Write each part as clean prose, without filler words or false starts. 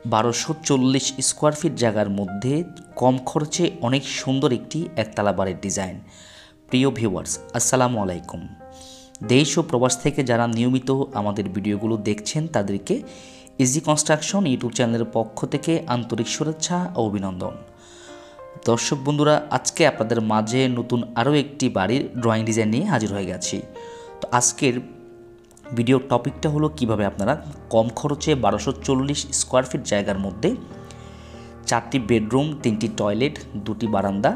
1240 square feet জায়গার মধ্যে কম খরচে অনেক সুন্দর একটি একতলা বাড়ির ডিজাইন। প্রিয় ভিউয়ার্স, আসসালামু আলাইকুম। দেশ ও প্রবাস থেকে যারা নিয়মিত আমাদের ভিডিওগুলো দেখছেন তাদেরকে ইজি কনস্ট্রাকশন ইউটিউব চ্যানেলের পক্ষ থেকে আন্তরিক শুভেচ্ছা ও অভিনন্দন। দর্শক বন্ধুরা, আজকে আপনাদের মাঝে নতুন আরও একটি বাড়ির ড্রয়িং ডিজাইন নিয়ে হাজির হয়ে গেছি। তো আজকের ভিডিওর টপিকটা হলো কিভাবে আপনারা কম খরচে 1240 স্কোয়ার ফিট জায়গার মধ্যে 4টি বেডরুম, 3টি টয়লেট, 2টি বারান্দা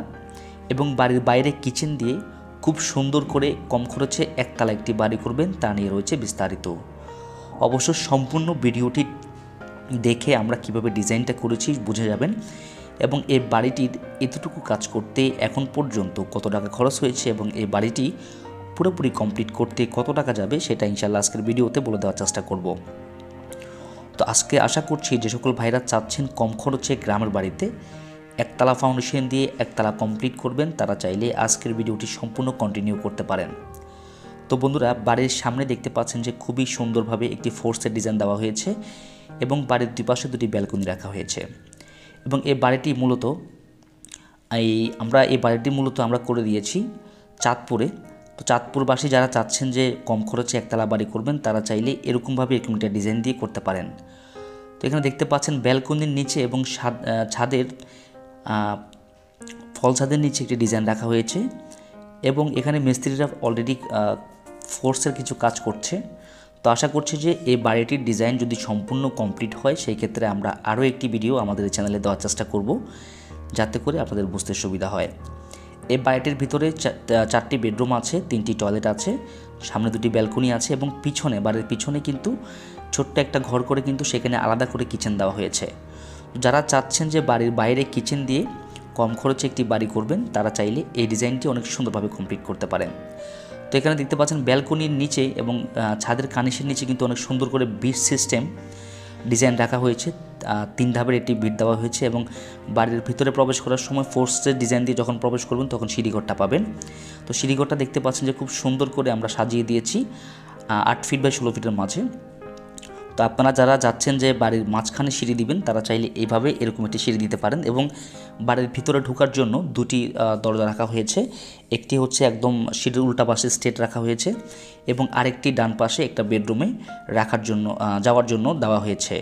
এবং বাড়ির বাইরে কিচেন দিয়ে খুব সুন্দর করে কম খরচে একতলা একটি বাড়ি করবেন, তা নিয়ে রয়েছে বিস্তারিত। অবশ্য সম্পূর্ণ ভিডিওটি দেখে আমরা কিভাবে ডিজাইনটা করেছি বুঝে যাবেন এবং এই বাড়িটির এতটুকু কাজ করতে এখন পর্যন্ত কত টাকা খরচ হয়েছে এবং এই বাড়িটি পুরোপুরি কমপ্লিট করতে কত টাকা যাবে সেটা ইনশাআল্লাহ আজকের ভিডিওতে বলে দেওয়ার চেষ্টা করব। তো আজকে আশা করছি যে সকল ভাইরা চাচ্ছেন কম খরচে গ্রামের বাড়িতে একতলা ফাউন্ডেশন দিয়ে একতলা কমপ্লিট করবেন, তারা চাইলে আজকের ভিডিওটি সম্পূর্ণ কন্টিনিউ করতে পারেন। তো বন্ধুরা, বাড়ির সামনে দেখতে পাচ্ছেন যে খুবই সুন্দরভাবে একটি ফোর্সের ডিজাইন দেওয়া হয়েছে এবং বাড়ির দুই পাশে 2টি ব্যালকনি রাখা হয়েছে এবং এই বাড়িটি মূলত আমরা করে দিয়েছি চাঁদপুরে। তো চাঁদপুরবাসী যারা চাচ্ছেন যে কম খরচে একতলা বাড়ি করবেন, তারা চাইলে এরকম একটা ডিজাইন দিয়ে করতে পারেন। তো এখানে দেখতে পাচ্ছেন ব্যালকনির নিচে এবং ছাদের ফল ছাদের নিচে একটি ডিজাইন রাখা হয়েছে এবং এখানে মিস্ত্রিরা অলরেডি ফোর্সের কিছু কাজ করছে। তো আশা করছি যে এই বাড়িটির ডিজাইন যদি সম্পূর্ণ কমপ্লিট হয় সেই ক্ষেত্রে আমরা আরও একটি ভিডিও আমাদের চ্যানেলে দেওয়ার চেষ্টা করব, যাতে করে আপনাদের বুঝতে সুবিধা হয়। এই বাড়িটির ভিতরে 4টি বেডরুম আছে, 3টি টয়লেট আছে, সামনে 2টি ব্যালকনি আছে এবং বাড়ির পিছনে কিন্তু ছোট্ট একটা ঘর করে কিন্তু সেখানে আলাদা করে কিচেন দেওয়া হয়েছে। যারা চাচ্ছেন যে বাড়ির বাইরে কিচেন দিয়ে কম খরচে একটি বাড়ি করবেন, তারা চাইলে এই ডিজাইনটি অনেক সুন্দরভাবে কমপ্লিট করতে পারেন। তো এখানে দেখতে পাচ্ছেন ব্যালকনির নিচে এবং ছাদের কানিসের নিচে কিন্তু অনেক সুন্দর করে বিট সিস্টেম ডিজাইন রাখা হয়েছে। 3 ধাপের একটি বিট দেওয়া হয়েছে এবং বাড়ির ভিতরে প্রবেশ করার সময় ফোর্সের ডিজাইন দিয়ে যখন প্রবেশ করবেন তখন সিঁড়িঘরটা পাবেন। তো সিঁড়িঘরটা দেখতে পাচ্ছেন যে খুব সুন্দর করে আমরা সাজিয়ে দিয়েছি 8 ফিট বাই 16 ফিটের মাঝে। তো আপনারা যারা যাচ্ছেন যে বাড়ির মাঝখানে সিঁড়ি দিবেন, তারা চাইলে এইভাবে এরকম একটি সিঁড়ি দিতে পারেন এবং বাড়ির ভিতরে ঢোকার জন্য 2টি দরজা রাখা হয়েছে। একটি হচ্ছে একদম সিঁড়ির উল্টা পাশে স্টেট রাখা হয়েছে এবং আরেকটি ডান পাশে একটা বেডরুমে যাওয়ার জন্য দেওয়া হয়েছে।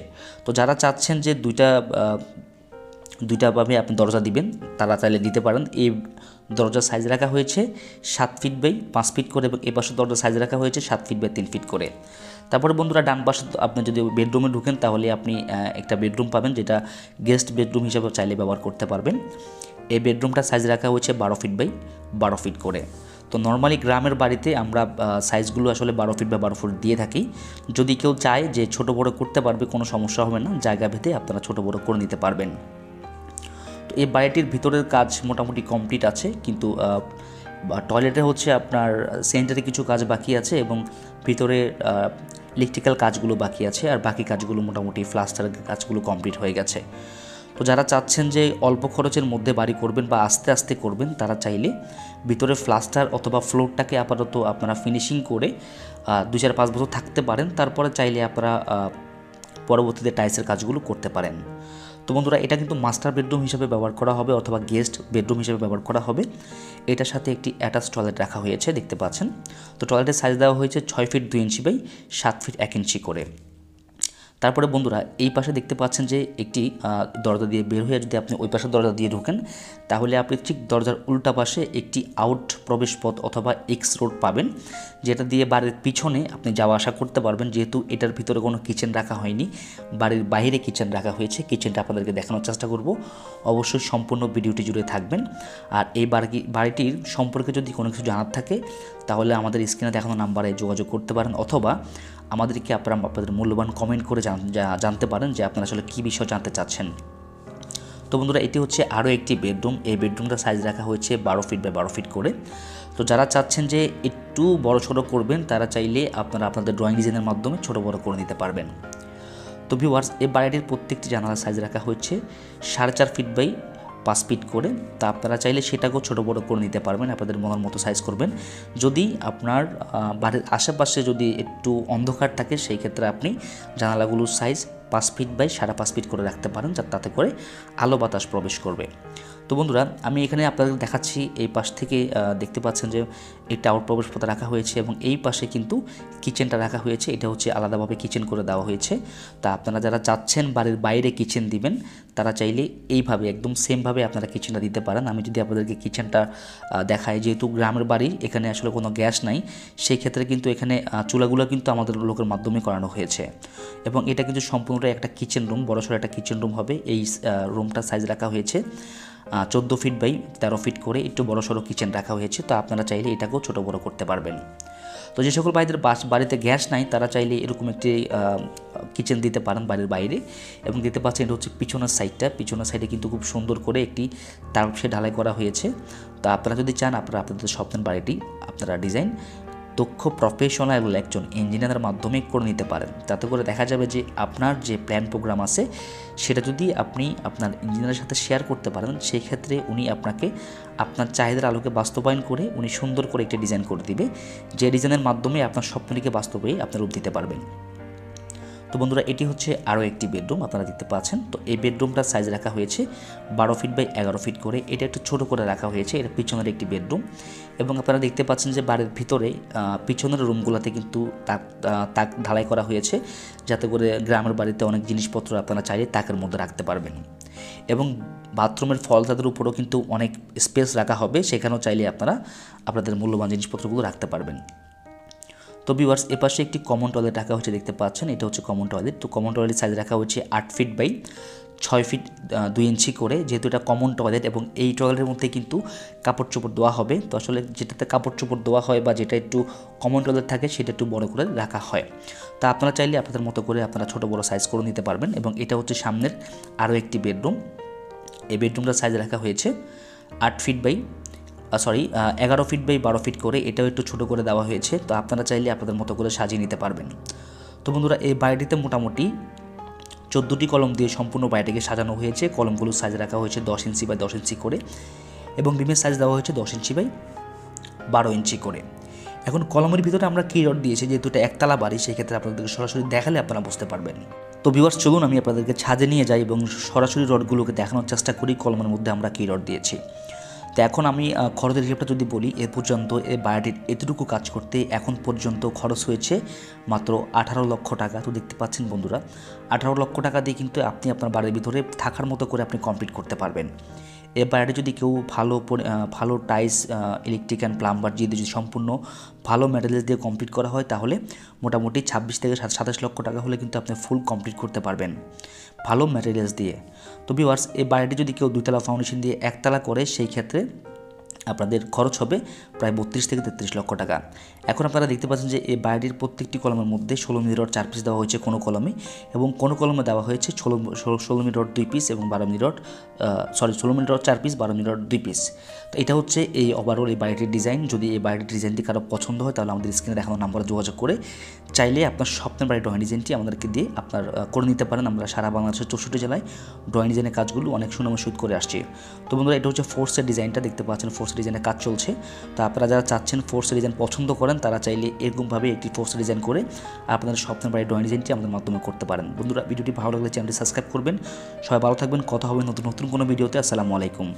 তো যারা চাচ্ছেন যে দুইটাভাবে আপনি দরজা দিবেন, তারা চাইলে দিতে পারেন। এই দরজার সাইজ রাখা হয়েছে 7 ফিট বাই 5 ফিট করে এবং এ পাশে দরজার সাইজ রাখা হয়েছে 7 ফিট বাই 3 ফিট করে। তারপরে বন্ধুরা, ডান পাশে আপনি যদি বেডরুমে ঢুকেন তাহলে আপনি একটা বেডরুম পাবেন, যেটা গেস্ট বেডরুম হিসেবে চাইলে ব্যবহার করতে পারবেন। এই বেডরুমটা সাইজ রাখা হয়েছে 12 ফিট বাই 12 ফিট করে। তো নর্মালি গ্রামের বাড়িতে আমরা সাইজগুলো আসলে 12 ফিট বা 12 ফুট দিয়ে থাকি। যদি কেউ চায় যে ছোট বড় করতে পারবে, কোনো সমস্যা হবে না, জায়গা ভেদে আপনারা ছোট বড় করে নিতে পারবেন। তো এই বাড়িটির ভিতরের কাজ মোটামুটি কমপ্লিট আছে, কিন্তু টয়লেটে হচ্ছে আপনার সেন্টারে কিছু কাজ বাকি আছে এবং ভিতরে ইলেকট্রিক্যাল কাজগুলো বাকি আছে, আর বাকি কাজগুলো মোটামুটি প্লাস্টারের কাজগুলো কমপ্লিট হয়ে গেছে। তো যারা চাচ্ছেন যে অল্প খরচের মধ্যে বাড়ি করবেন বা আস্তে আস্তে করবেন, তারা চাইলে ভিতরে প্লাস্টার অথবা ফ্লোরটাকে আপাতত আপনারা ফিনিশিং করে 2-4-5 বছর থাকতে পারেন। তারপরে চাইলে আপনারা পরবর্তীতে টাইলসের কাজগুলো করতে পারেন। তো বন্ধুরা, এটা কিন্তু মাস্টার বেডরুম হিসেবে ব্যবহার করা হবে অথবা গেস্ট বেডরুম হিসেবে ব্যবহার করা হবে। এটার সাথে একটি অ্যাটাচ টয়লেট রাখা হয়েছে, দেখতে পাচ্ছেন। তো টয়লেটের সাইজ দেওয়া হয়েছে 6 ফিট 2 ইঞ্চি বাই 7 ফিট 1 ইঞ্চি করে। তারপরে বন্ধুরা, এই পাশে দেখতে পাচ্ছেন যে একটি দরজা দিয়ে বের হয়ে যদি আপনি ওই পাশে দরজা দিয়ে ঢোকেন, তাহলে আপনি ঠিক দরজার উল্টা পাশে একটি আউট প্রবেশ পথ অথবা এক্স রোড পাবেন, যেটা দিয়ে বাড়ির পিছনে আপনি যাওয়া আসা করতে পারবেন। যেহেতু এটার ভিতরে কোনো কিচেন রাখা হয়নি, বাড়ির বাইরে কিচেন রাখা হয়েছে। কিচেনটা আপনাদেরকে দেখানোর চেষ্টা করব, অবশ্যই সম্পূর্ণ ভিডিওটি জুড়ে থাকবেন। আর এই বাড়িটির সম্পর্কে যদি কোনো কিছু জানার থাকে তাহলে আমাদের স্ক্রিনে দেখানো নাম্বারে যোগাযোগ করতে পারেন অথবা আমাদেরকে আপনাদের মূল্যবান কমেন্ট করে জানতে পারেন যে আপনারা আসলে কী বিষয় জানতে চাচ্ছেন। তো বন্ধুরা, এটি হচ্ছে আরও একটি বেডরুম। এই বেডরুমটা সাইজ রাখা হয়েছে 12 ফিট বাই 12 ফিট করে। তো যারা চাচ্ছেন যে একটু বড় ছোটো করবেন, তারা চাইলে আপনারা আপনাদের ড্রয়িং ডিজাইনের মাধ্যমে ছোটো বড় করে নিতে পারবেন। তো ভিউয়ার্স, এই বাড়িটির প্রত্যেকটি জানালার সাইজ রাখা হচ্ছে 4.5 ফিট বাই 5 ফিট করে। তা আপনারা চাইলে সেটাকেও ছোটো বড়ো করে নিতে পারবেন, আপনাদের মনের মতো সাইজ করবেন। যদি আপনার বাড়ির আশেপাশে যদি একটু অন্ধকার থাকে, সেই ক্ষেত্রে আপনি জানালাগুলোর সাইজ 5 ফিট বাই 5.5 ফিট করে রাখতে পারেন, তাতে করে আলো বাতাস প্রবেশ করবে। তো বন্ধুরা আমি এখানে আপনাদের দেখাচ্ছি, এই পাশ থেকে দেখতে পাচ্ছেন যে একটা আউট প্রবেশপথ রাখা হয়েছে এবং এই পাশে কিন্তু কিচেনটা রাখা হয়েছে। এটা হচ্ছে আলাদাভাবে কিচেন করে দেওয়া হয়েছে। তা আপনারা যারা চাচ্ছেন বাড়ির বাইরে কিচেন দিবেন তারা চাইলে এইভাবে একদম সেমভাবে আপনারা কিচেনটা দিতে পারেন। আমি যদি আপনাদেরকে কিচেনটা দেখাই, যেহেতু গ্রামের বাড়ি এখানে আসলে কোনো গ্যাস নাই, সেই ক্ষেত্রে কিন্তু এখানে চুলাগুলো কিন্তু আমাদের লোকের মাধ্যমে করানো হয়েছে এবং এটা কিন্তু সম্পূর্ণটাই একটা কিচেন রুম, বড়সড় একটা কিচেন রুম হবে। এই রুমটার সাইজ রাখা হয়েছে 14 ফিট বাই 13 ফিট করে, একটু বড় সড়ো কিচেন রাখা হয়েছে। তো আপনারা চাইলে এটাকেও ছোটো বড়ো করতে পারবেন। তো যে সকল ভাইদের বাড়িতে গ্যাস নাই তারা চাইলে এরকম একটি কিচেন দিতে পারেন বাড়ির বাইরে। এবং দেখতে পাচ্ছেন এটা হচ্ছে পিছনের সাইডে কিন্তু খুব সুন্দর করে একটি তারপরে ঢালাই করা হয়েছে। তো আপনারা যদি চান আপনাদের স্বপ্নের বাড়িটি আপনারা ডিজাইন দক্ষ প্রফেশনাল একজন ইঞ্জিনিয়ারের মাধ্যমে করে নিতে পারেন। তাতে করে দেখা যাবে যে আপনার যে প্ল্যান প্রোগ্রাম আছে সেটা যদি আপনি আপনার ইঞ্জিনিয়ারের সাথে শেয়ার করতে পারেন, সেই ক্ষেত্রে উনি আপনাকে আপনার চাহিদার আলোকে বাস্তবায়ন করে উনি সুন্দর করে একটি ডিজাইন করে দিবে, যে ডিজাইনের মাধ্যমে আপনার স্বপ্নটিকে বাস্তবে আপনার রূপ দিতে পারবেন। তো বন্ধুরা এটি হচ্ছে আরও একটি বেডরুম আপনারা দেখতে পাচ্ছেন। তো এই বেডরুমটার সাইজ রাখা হয়েছে 12 ফিট বাই 11 ফিট করে। এটা একটু ছোটো করে রাখা হয়েছে, এটা পিছনের একটি বেডরুম। এবং আপনারা দেখতে পাচ্ছেন যে বাড়ির ভিতরে পিছনের রুমগুলোতে কিন্তু তাক ঢালাই করা হয়েছে, যাতে করে গ্রামের বাড়িতে অনেক জিনিসপত্র আপনারা চাইলে তাকের মধ্যে রাখতে পারবেন। এবং বাথরুমের ফলতাদের উপরেও কিন্তু অনেক স্পেস রাখা হবে, সেখানেও চাইলে আপনারা আপনাদের মূল্যবান জিনিসপত্রগুলো রাখতে পারবেন। তো ভিউয়ার্স এপাশে একটি কমন টয়লেট রাখা হচ্ছে, দেখতে পাচ্ছেন এটা হচ্ছে কমন টয়লেট। তো কমন টয়লেট সাইজ রাখা হচ্ছে 8 ফিট বাই 6 ফিট 2 ইঞ্চি করে, যেহেতু এটা কমন টয়লেট এবং এই টয়লেটের মধ্যে কিন্তু কাপড় চোপড় দেওয়া হবে। তো আসলে যেটাতে কাপড় চোপড় দেওয়া হয় বা যেটা একটু কমন টয়লেট থাকে সেটা একটু বড় করে রাখা হয়। তা আপনারা চাইলে আপনাদের মতো করে আপনারা ছোটো বড়ো সাইজ করে নিতে পারবেন। এবং এটা হচ্ছে সামনের আরও একটি বেডরুম। এই বেডরুমটার সাইজ রাখা হয়েছে 8 feet by 11 feet by 12 feet করে, এটাও একটু ছোটো করে দেওয়া হয়েছে। তো আপনারা চাইলে আপনাদের মতো করে সাজিয়ে নিতে পারবেন। তো বন্ধুরা এই বাড়িটিতে মোটামুটি 14টি কলম দিয়ে সম্পূর্ণ বাড়িটিকে সাজানো হয়েছে। কলমগুলোর সাইজ রাখা হয়েছে 10 ইঞ্চি বাই 10 ইঞ্চি করে এবং বিমের সাইজ দেওয়া হয়েছে 10 ইঞ্চি বাই 12 ইঞ্চি করে। এখন কলমের ভিতরে আমরা কী রড দিয়েছি, যেহেতু এটা একতলা বাড়ি, সেই ক্ষেত্রে আপনাদেরকে সরাসরি দেখালে আপনারা বুঝতে পারবেন। তো ভিউয়ার্স চলুন আমি আপনাদেরকে ছাদে নিয়ে যাই এবং সরাসরি রডগুলোকে দেখানোর চেষ্টা করি কলমের মধ্যে আমরা কী রড দিয়েছি। তো এখন আমি খরচের হিসাবটা যদি বলি, এ পর্যন্ত এই বাড়িটির এতটুকু কাজ করতে এখন পর্যন্ত খরচ হয়েছে মাত্র 18 লক্ষ টাকা। তো দেখতে পাচ্ছেন বন্ধুরা 18 লক্ষ টাকা দিয়ে কিন্তু আপনি আপনার বাড়ির ভিতরে থাকার মতো করে আপনি কমপ্লিট করতে পারবেন। এ বাড়িটি যদি কেউ ভালো টাইলস, ইলেকট্রিক প্লাম্বার যদি সম্পূর্ণ ভালো ম্যাটেরিয়ালস দিয়ে কমপ্লিট করা হয়, তাহলে মোটামুটি 26 থেকে 27 লক্ষ টাকা হলে কিন্তু আপনি ফুল কমপ্লিট করতে পারবেন ভালো ম্যাটেরিয়ালস দিয়ে। তো ভিউয়ার্স এই বাড়িটি যদি কেউ 2 তলা ফাউন্ডেশন দিয়ে 1 তলা করে, সেই ক্ষেত্রে আপনাদের খরচ হবে প্রায় 32 থেকে 33 লক্ষ টাকা। এখন আপনারা দেখতে পাচ্ছেন যে এই বাড়িটির প্রত্যেকটি কলমের মধ্যে 16 মিলি রড 4 পিস দেওয়া হয়েছে কোনো কলমে, এবং কোনো কলমে দেওয়া হয়েছে 16 মিলি রড 2 পিস এবং 16 milli rod 4 piece 12 milli rod 2 piece. তো এটা হচ্ছে এই ওভারঅল এই বাড়িটির ডিজাইন। যদি এই বাড়িটির ডিজাইনটি কারো পছন্দ হয় তাহলে আমাদের স্ক্রিনে দেখানো নাম্বারে যোগাযোগ করে চাইলে আপনার স্বপ্নের বাড়ির ড্রয়িং ডিজাইনটি আমাদেরকে দিয়ে আপনার করে নিতে পারেন। আমরা সারা বাংলাদেশের 64 জেলায় ড্রয়িং ডিজাইনের কাজগুলো অনেক সুনামের সহিত করে আসছি। তো বন্ধুরা এটা হচ্ছে ফোর্সের ডিজাইনটা, দেখতে পাচ্ছেন ফোর্সের ডিজাইনের কাজ চলছে। তো আপনারা যারা চাচ্ছেন ফোর্সের ডিজাইন পছন্দ করেন তারা চাইলে এরকমভাবে একটি ফোর্সের ডিজাইন করে আপনাদের স্বপ্নের বাড়ির ড্রয়িং ডিজাইনটি আমাদের মাধ্যমে করতে পারেন। বন্ধুরা ভিডিওটি ভালো লাগলে চ্যানেলটি সাবস্ক্রাইব করবেন। সবাই ভালো থাকবেন, কথা হবে নতুন কোনো ভিডিওতে। আসসালামু আলাইকুম।